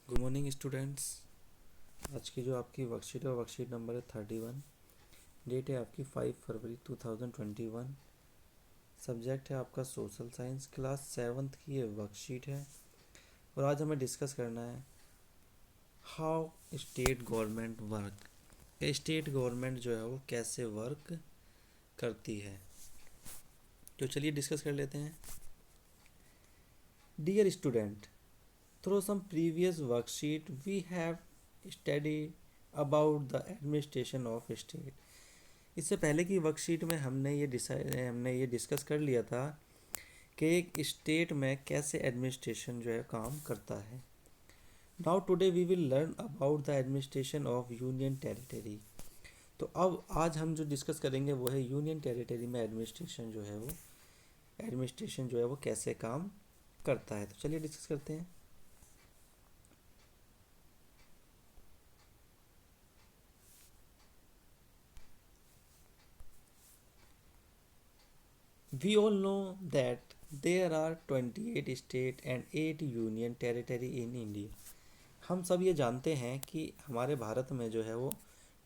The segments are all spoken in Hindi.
Good morning students. आज की जो आपकी वर्कशीट है वर्कशीट नंबर है 31। डेट है आपकी 5 फरवरी 2021। सब्जेक्ट है आपका सोशल साइंस, क्लास 7th की ये वर्कशीट है। और आज हमें डिस्कस करना है how state government work. State government जो है वो कैसे वर्क करती है। तो चलिए डिस्कस कर लेते हैं। Dear student, through some previous worksheet we have studied about the administration of state। इससे पहले की वर्कशीट में हमने ये डिस्कस कर लिया था कि एक स्टेट में कैसे एडमिनिस्ट्रेशन जो है काम करता है। Now today we will learn about the administration of union territory. तो अब आज हम जो डिस्कस करेंगे वो है यूनियन टेरिटरी में एडमिनिस्ट्रेशन जो है वो कैसे काम करता है। तो चलिए डिस्कस करते हैं। We all know that there are 28 state and 8 union territory in India। हम सब ये जानते हैं कि हमारे भारत में जो है वो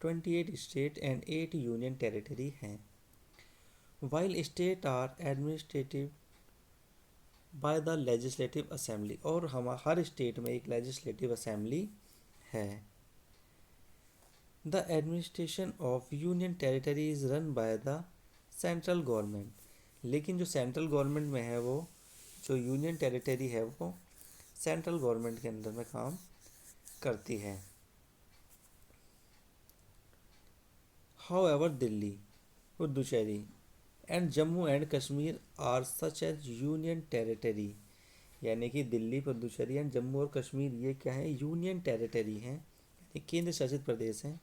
28 स्टेट एंड 8 यूनियन टेरिटरी हैं। While state are administrative by the legislative assembly, और हम हर स्टेट में एक लेजिस्लेटिव असेंबली है। The administration of union territory is run by the central government. लेकिन जो सेंट्रल गवर्नमेंट में है वो जो यूनियन टेरिटरी है वो सेंट्रल गवर्नमेंट के अंदर में काम करती है। However Delhi, Puducherry and Jammu and Kashmir are such as union territory. यानी कि दिल्ली, पुडुचेरी एंड जम्मू और कश्मीर ये क्या है, यूनियन टेरिटरी हैं, यानी केंद्र शासित प्रदेश हैं।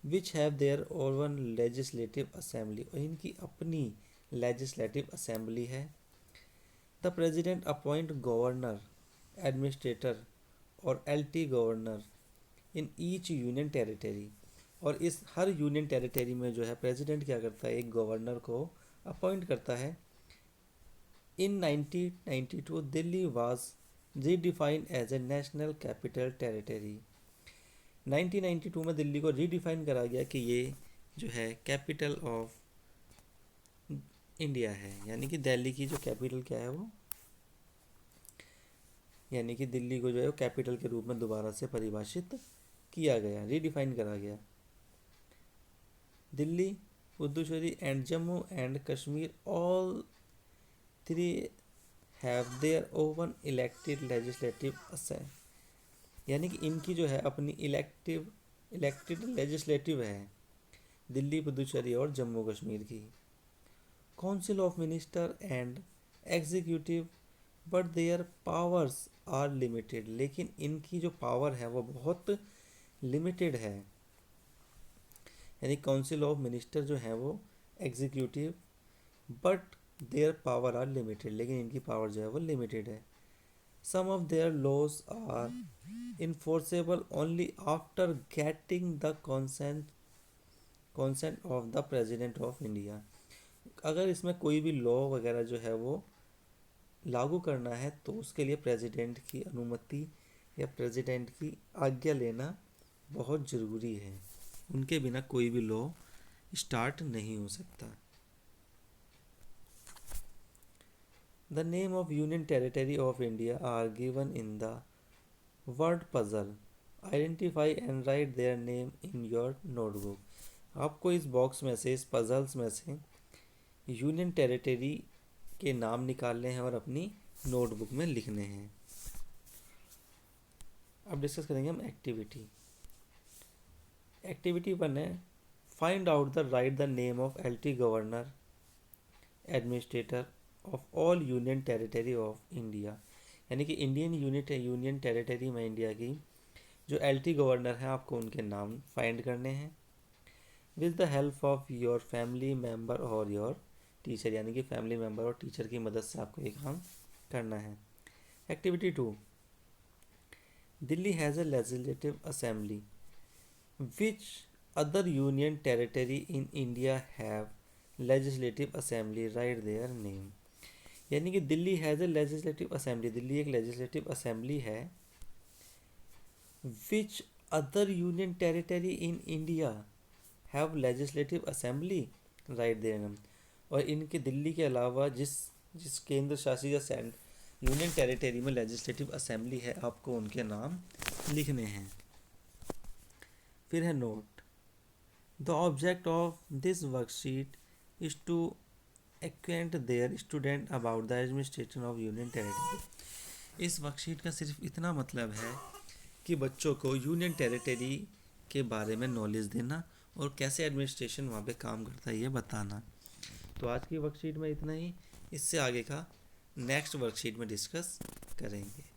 Which have their own legislative assembly, और इनकी अपनी लेजिस्लेटिव असेंबली है। The president appoint governor, administrator और LT governor in each union territory. और इस हर यूनियन टेरिटरी में जो है प्रेसिडेंट क्या करता है, एक गवर्नर को अपॉइंट करता है। In 1992 Delhi was redefined as a national capital territory. 1992 में दिल्ली को रीडिफाइन करा गया कि ये जो है कैपिटल ऑफ इंडिया है, यानी कि दिल्ली की जो कैपिटल क्या है वो, यानी कि दिल्ली को जो है वो कैपिटल के रूप में दोबारा से परिभाषित किया गया, रीडिफाइन करा गया। Delhi, Puducherry and Jammu and Kashmir all three have their oven elected legislative assembly. यानी कि इनकी जो है अपनी इलेक्टेड लेजिस्लेटिव है, दिल्ली, पुदुचेरी और जम्मू कश्मीर की। Council of minister and executive but their powers are limited. लेकिन इनकी जो पावर है वो बहुत लिमिटेड है। यानी काउंसिल ऑफ मिनिस्टर जो है वो executive, but their power are limited, लेकिन इनकी पावर जो है वो लिमिटेड है। Some of their laws are enforceable only after getting the consent of the president of India. अगर इसमें कोई भी लॉ वगैरह जो है वो लागू करना है तो उसके लिए प्रेसिडेंट की अनुमति या प्रेसिडेंट की आज्ञा लेना बहुत ज़रूरी है। उनके बिना कोई भी लॉ स्टार्ट नहीं हो सकता। The name of union territory of India are given in the word puzzle. Identify and write their name in your notebook. आपको इस बॉक्स में से, इस पजल्स में से यूनियन टेरिटरी के नाम निकालने हैं और अपनी नोटबुक में लिखने हैं। अब डिस्कस करेंगे हम एक्टिविटी। एक्टिविटी 1 है find out the right the name of LT governor administrator of all union territory of India. यानी कि यूनियन टेरिटरी में इंडिया की जो एलटी गवर्नर हैं आपको उनके नाम फाइंड करने हैं। With the help of your family member और योर टीचर। यानी कि फैमिली मेम्बर और टीचर की मदद से आपको ये काम करना है। Activity 2, Delhi has a legislative assembly which other union territory in India have legislative assembly, write their name. यानी कि Delhi has a legislative assembly, Delhi एक लेजिस्लेटिव असेंबली है which other union territory in India have legislative assembly, write there. और इनके दिल्ली के अलावा जिस जिस केंद्र शासित या यूनियन टेरिटरी में लेजिस्लेटिव असेंबली है, आपको उनके नाम लिखने हैं। फिर है note, the object of this worksheet is to acquaint their student about the administration of union territory. इस वर्कशीट का सिर्फ इतना मतलब है कि बच्चों को यूनियन टेरिटरी के बारे में नॉलेज देना और कैसे एडमिनिस्ट्रेशन वहाँ पे काम करता है ये बताना। तो आज की वर्कशीट में इतना ही, इससे आगे का नेक्स्ट वर्कशीट में डिस्कस करेंगे।